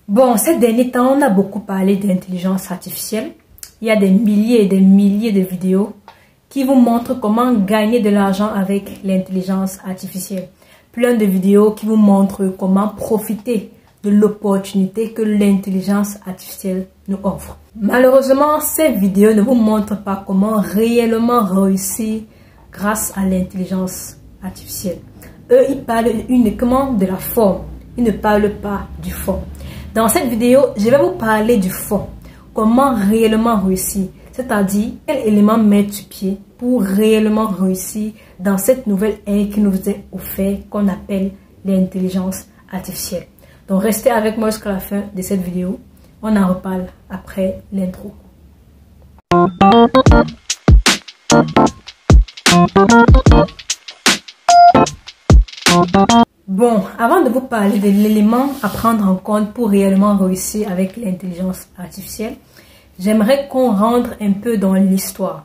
Bon, ces derniers temps, on a beaucoup parlé d'intelligence artificielle. Il y a des milliers et des milliers de vidéos qui vous montrent comment gagner de l'argent avec l'intelligence artificielle. Plein de vidéos qui vous montrent comment profiter de l'opportunité que l'intelligence artificielle nous offre. Malheureusement, ces vidéos ne vous montrent pas comment réellement réussir grâce à l'intelligence artificielle. Eux, ils parlent uniquement de la forme. Ils ne parlent pas du fond. Dans cette vidéo, je vais vous parler du fond. Comment réellement réussir. C'est-à-dire, quel élément mettre sur pied pour réellement réussir dans cette nouvelle ère qui nous est offerte, qu'on appelle l'intelligence artificielle. Donc, restez avec moi jusqu'à la fin de cette vidéo. On en reparle après l'intro. Bon, avant de vous parler de l'élément à prendre en compte pour réellement réussir avec l'intelligence artificielle, j'aimerais qu'on rentre un peu dans l'histoire.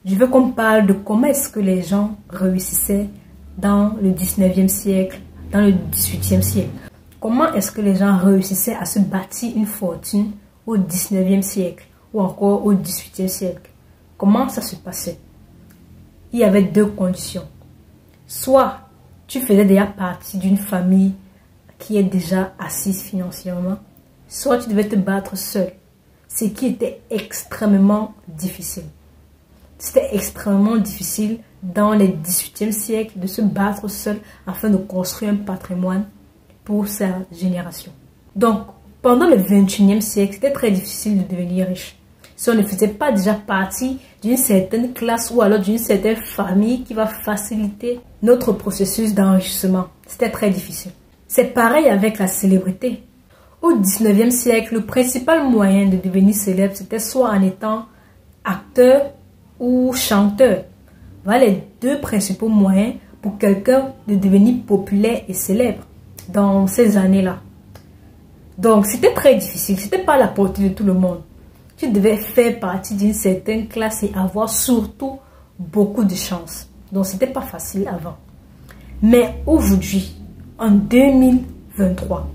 Je veux qu'on parle de comment est-ce que les gens réussissaient dans le 19e siècle, dans le 18e siècle. Comment est-ce que les gens réussissaient à se bâtir une fortune au 19e siècle ou encore au 18e siècle. Comment ça se passait? Il y avait deux conditions. Soit tu faisais déjà partie d'une famille qui est déjà assise financièrement, soit tu devais te battre seul, ce qui était extrêmement difficile. C'était extrêmement difficile dans le 18e siècle de se battre seul afin de construire un patrimoine pour sa génération. Donc, pendant le 21e siècle, c'était très difficile de devenir riche. Si on ne faisait pas déjà partie d'une certaine classe ou alors d'une certaine famille qui va faciliter notre processus d'enrichissement. C'était très difficile. C'est pareil avec la célébrité. Au 19e siècle, le principal moyen de devenir célèbre, c'était soit en étant acteur ou chanteur. Voilà les deux principaux moyens pour quelqu'un de devenir populaire et célèbre dans ces années-là. Donc, c'était très difficile. C'était pas à la portée de tout le monde. Tu devais faire partie d'une certaine classe et avoir surtout beaucoup de chance. Donc, c'était pas facile avant. Mais aujourd'hui, en 2023,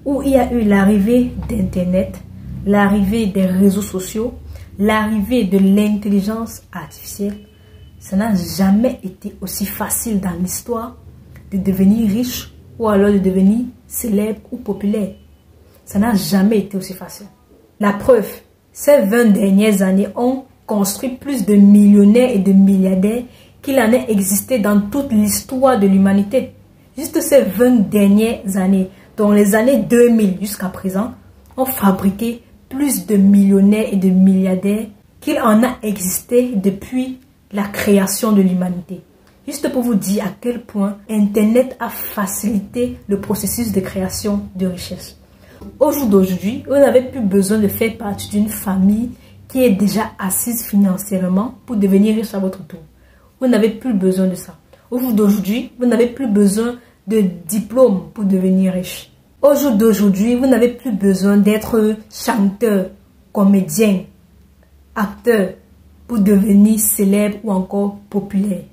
où il y a eu l'arrivée d'Internet, l'arrivée des réseaux sociaux, l'arrivée de l'intelligence artificielle, ça n'a jamais été aussi facile dans l'histoire de devenir riche ou alors de devenir célèbre ou populaire. Ça n'a jamais été aussi facile. La preuve, ces 20 dernières années ont construit plus de millionnaires et de milliardaires qu'il en ait existé dans toute l'histoire de l'humanité. Juste ces 20 dernières années, dans les années 2000 jusqu'à présent, ont fabriqué plus de millionnaires et de milliardaires qu'il en a existé depuis la création de l'humanité. Juste pour vous dire à quel point Internet a facilité le processus de création de richesse. Au jour d'aujourd'hui, vous n'avez plus besoin de faire partie d'une famille qui est déjà assise financièrement pour devenir riche à votre tour. Vous n'avez plus besoin de ça. Au jour d'aujourd'hui, vous n'avez plus besoin de diplôme pour devenir riche. Au jour d'aujourd'hui, vous n'avez plus besoin d'être chanteur, comédien, acteur pour devenir célèbre ou encore populaire.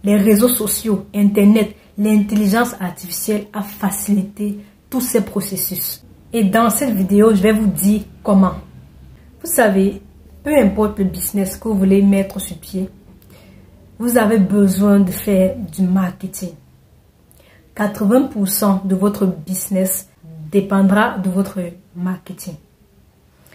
Les réseaux sociaux, Internet, l'intelligence artificielle a facilité tous ces processus. Et dans cette vidéo, je vais vous dire comment. Vous savez, peu importe le business que vous voulez mettre sur pied, vous avez besoin de faire du marketing. 80% de votre business dépendra de votre marketing.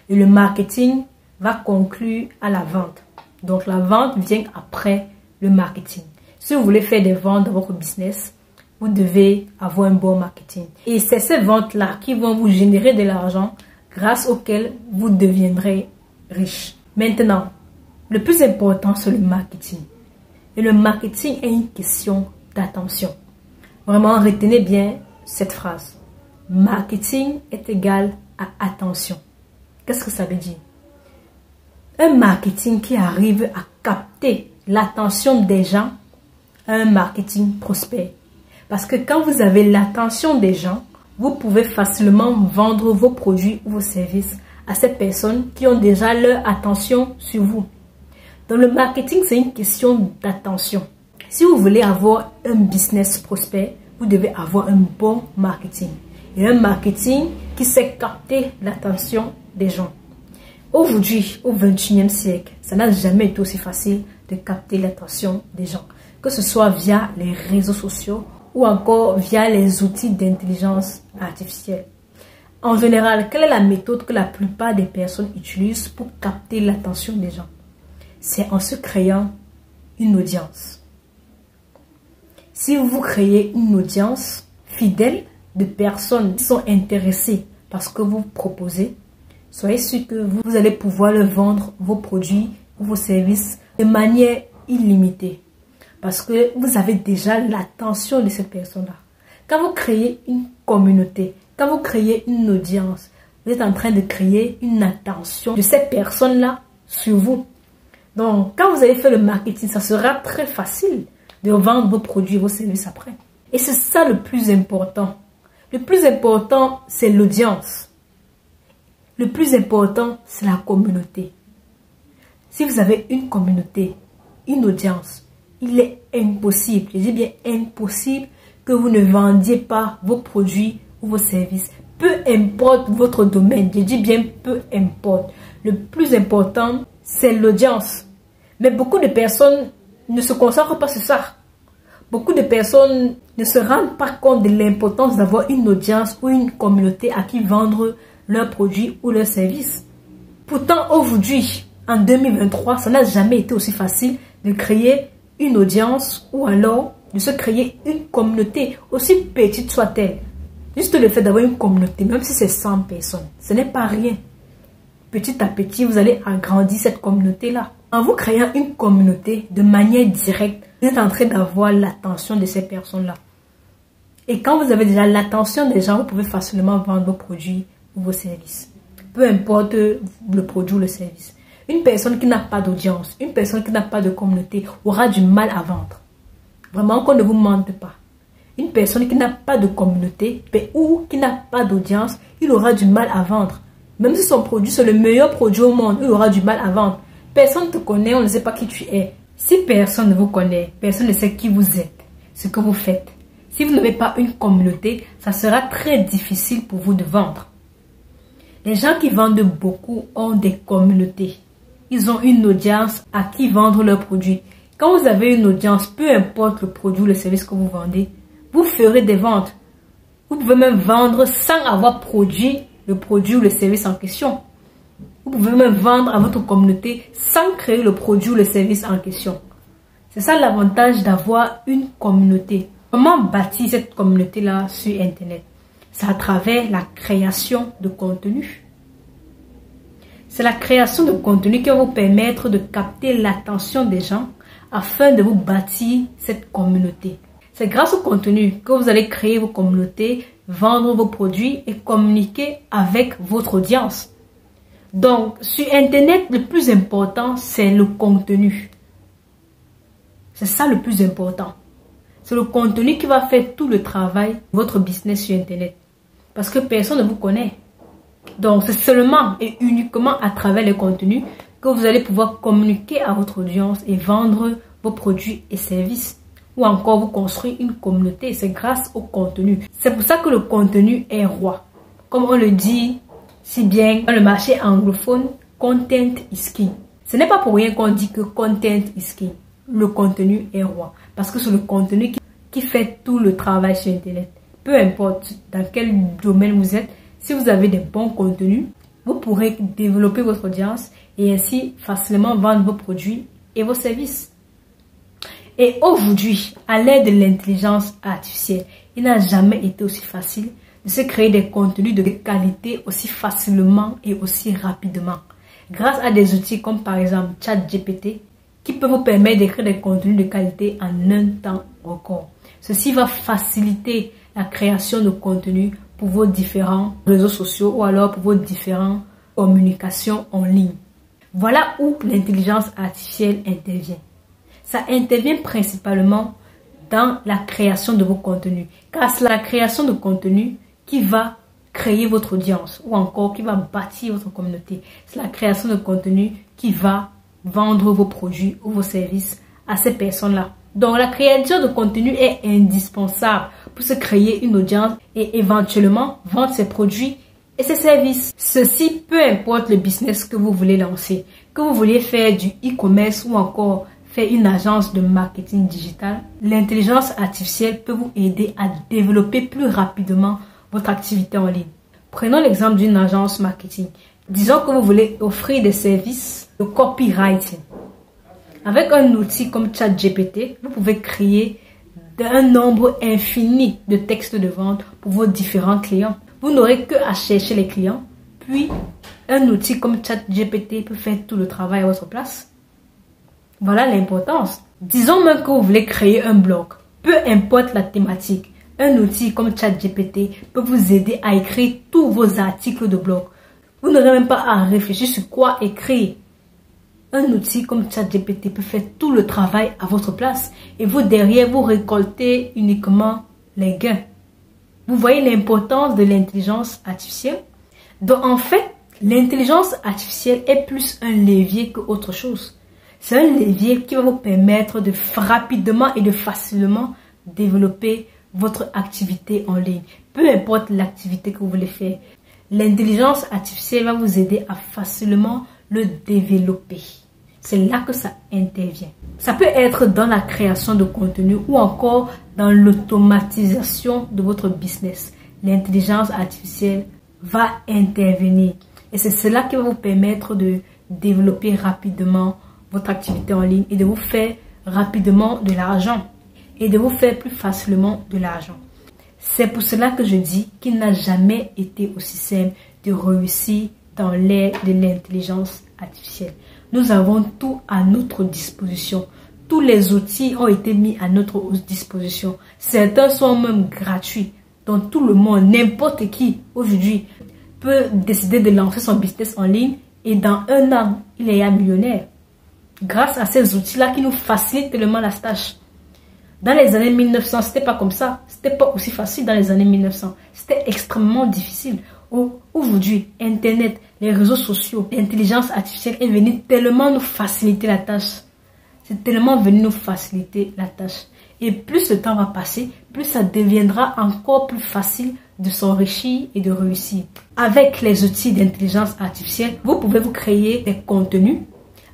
Et le marketing va conclure à la vente. Donc la vente vient après le marketing. Si vous voulez faire des ventes dans votre business, vous devez avoir un bon marketing. Et c'est ces ventes-là qui vont vous générer de l'argent grâce auquel vous deviendrez riche. Maintenant, le plus important, c'est le marketing. Et le marketing est une question d'attention. Vraiment, retenez bien cette phrase. Marketing est égal à attention. Qu'est-ce que ça veut dire? Un marketing qui arrive à capter l'attention des gens, un marketing prospère. Parce que quand vous avez l'attention des gens, vous pouvez facilement vendre vos produits ou vos services à ces personnes qui ont déjà leur attention sur vous. Dans le marketing, c'est une question d'attention. Si vous voulez avoir un business prospère, vous devez avoir un bon marketing. et un marketing qui sait capter l'attention des gens. Aujourd'hui, au XXIe siècle, ça n'a jamais été aussi facile de capter l'attention des gens, que ce soit via les réseaux sociaux ou encore via les outils d'intelligence artificielle. En général, quelle est la méthode que la plupart des personnes utilisent pour capter l'attention des gens? C'est en se créant une audience. Si vous créez une audience fidèle de personnes qui sont intéressées par ce que vous proposez, soyez sûr que vous allez pouvoir leur vendre vos produits ou vos services de manière illimitée. Parce que vous avez déjà l'attention de cette personne-là. Quand vous créez une communauté, quand vous créez une audience, vous êtes en train de créer une attention de cette personne-là sur vous. Donc, quand vous avez fait le marketing, ça sera très facile de vendre vos produits et vos services après. Et c'est ça le plus important. Le plus important, c'est l'audience. Le plus important, c'est la communauté. Si vous avez une communauté, une audience, il est impossible, je dis bien impossible, que vous ne vendiez pas vos produits ou vos services. Peu importe votre domaine, je dis bien peu importe. Le plus important, c'est l'audience. Mais beaucoup de personnes ne se concentrent pas sur ça. Beaucoup de personnes ne se rendent pas compte de l'importance d'avoir une audience ou une communauté à qui vendre leurs produits ou leurs services. Pourtant, aujourd'hui, en 2023, ça n'a jamais été aussi facile de créer une audience ou alors de se créer une communauté, aussi petite soit-elle. Juste le fait d'avoir une communauté, même si c'est 100 personnes, ce n'est pas rien. Petit à petit, vous allez agrandir cette communauté-là. En vous créant une communauté de manière directe, vous êtes en train d'avoir l'attention de ces personnes-là. Et quand vous avez déjà l'attention des gens, vous pouvez facilement vendre vos produits ou vos services. Peu importe le produit ou le service. Une personne qui n'a pas d'audience, une personne qui n'a pas de communauté aura du mal à vendre. Vraiment qu'on ne vous mente pas. Une personne qui n'a pas de communauté ou qui n'a pas d'audience, il aura du mal à vendre. Même si son produit c'est le meilleur produit au monde, il aura du mal à vendre. Personne ne te connaît, on ne sait pas qui tu es. Si personne ne vous connaît, personne ne sait qui vous êtes, ce que vous faites. Si vous n'avez pas une communauté, ça sera très difficile pour vous de vendre. Les gens qui vendent beaucoup ont des communautés. Ils ont une audience à qui vendre leurs produits. Quand vous avez une audience, peu importe le produit ou le service que vous vendez, vous ferez des ventes. Vous pouvez même vendre sans avoir produit le produit ou le service en question. Vous pouvez même vendre à votre communauté sans créer le produit ou le service en question. C'est ça l'avantage d'avoir une communauté. Comment bâtir cette communauté-là sur Internet? C'est à travers la création de contenu. C'est la création de contenu qui va vous permettre de capter l'attention des gens afin de vous bâtir cette communauté. C'est grâce au contenu que vous allez créer vos communautés, vendre vos produits et communiquer avec votre audience. Donc, sur Internet, le plus important, c'est le contenu. C'est ça le plus important. C'est le contenu qui va faire tout le travail de votre business sur Internet. Parce que personne ne vous connaît. Donc, c'est seulement et uniquement à travers les contenus que vous allez pouvoir communiquer à votre audience et vendre vos produits et services. Ou encore vous construire une communauté. C'est grâce au contenu. C'est pour ça que le contenu est roi. Comme on le dit si bien dans le marché anglophone, content is king. Ce n'est pas pour rien qu'on dit que content is king. Le contenu est roi. Parce que c'est le contenu qui fait tout le travail sur Internet. Peu importe dans quel domaine vous êtes, si vous avez des bons contenus, vous pourrez développer votre audience et ainsi facilement vendre vos produits et vos services. Et aujourd'hui, à l'aide de l'intelligence artificielle, il n'a jamais été aussi facile de se créer des contenus de qualité aussi facilement et aussi rapidement. Grâce à des outils comme par exemple ChatGPT, qui peut vous permettre d'écrire des contenus de qualité en un temps record. Ceci va faciliter la création de contenu pour vos différents réseaux sociaux ou alors pour vos différentes communications en ligne. Voilà où l'intelligence artificielle intervient. Ça intervient principalement dans la création de vos contenus. Car c'est la création de contenu qui va créer votre audience ou encore qui va bâtir votre communauté. C'est la création de contenu qui va vendre vos produits ou vos services à ces personnes-là. Donc, la création de contenu est indispensable pour se créer une audience et éventuellement vendre ses produits et ses services. Ceci, peu importe le business que vous voulez lancer, que vous voulez faire du e-commerce ou encore faire une agence de marketing digital, l'intelligence artificielle peut vous aider à développer plus rapidement votre activité en ligne. Prenons l'exemple d'une agence marketing. Disons que vous voulez offrir des services de copywriting. Avec un outil comme ChatGPT, vous pouvez créer un nombre infini de textes de vente pour vos différents clients. Vous n'aurez que à chercher les clients, puis un outil comme ChatGPT peut faire tout le travail à votre place. Voilà l'importance. Disons même que vous voulez créer un blog. Peu importe la thématique, un outil comme ChatGPT peut vous aider à écrire tous vos articles de blog. Vous n'aurez même pas à réfléchir sur quoi écrire. Un outil comme ChatGPT peut faire tout le travail à votre place et vous derrière vous récoltez uniquement les gains. Vous voyez l'importance de l'intelligence artificielle? Donc en fait, l'intelligence artificielle est plus un levier qu'autre chose. C'est un levier qui va vous permettre de rapidement et de facilement développer votre activité en ligne. Peu importe l'activité que vous voulez faire, l'intelligence artificielle va vous aider à facilement le développer. C'est là que ça intervient. Ça peut être dans la création de contenu ou encore dans l'automatisation de votre business. L'intelligence artificielle va intervenir. Et c'est cela qui va vous permettre de développer rapidement votre activité en ligne et de vous faire rapidement de l'argent. Et de vous faire plus facilement de l'argent. C'est pour cela que je dis qu'il n'a jamais été aussi simple de réussir dans l'ère de l'intelligence artificielle. Nous avons tout à notre disposition. Tous les outils ont été mis à notre disposition. Certains sont même gratuits. Donc tout le monde, n'importe qui aujourd'hui peut décider de lancer son business en ligne et dans un an, il est un millionnaire. Grâce à ces outils-là qui nous facilitent tellement la tâche. Dans les années 1900, c'était pas comme ça. C'était pas aussi facile dans les années 1900. C'était extrêmement difficile. Aujourd'hui, Internet, les réseaux sociaux, l'intelligence artificielle est venue tellement nous faciliter la tâche. C'est tellement venu nous faciliter la tâche. Et plus le temps va passer, plus ça deviendra encore plus facile de s'enrichir et de réussir. Avec les outils d'intelligence artificielle, vous pouvez vous créer des contenus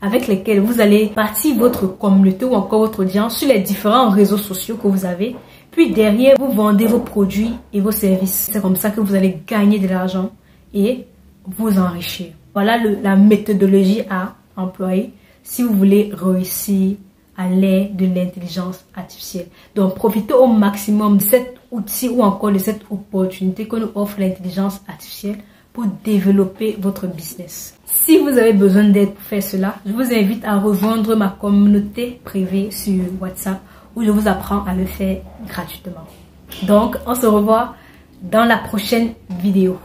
avec lesquels vous allez bâtir votre communauté ou encore votre audience sur les différents réseaux sociaux que vous avez. Puis derrière, vous vendez vos produits et vos services. C'est comme ça que vous allez gagner de l'argent et vous enrichir. Voilà la méthodologie à employer si vous voulez réussir à l'ère de l'intelligence artificielle. Donc, profitez au maximum de cet outil ou encore de cette opportunité que nous offre l'intelligence artificielle pour développer votre business. Si vous avez besoin d'aide pour faire cela, je vous invite à rejoindre ma communauté privée sur WhatsApp où je vous apprends à le faire gratuitement. Donc, on se revoit dans la prochaine vidéo.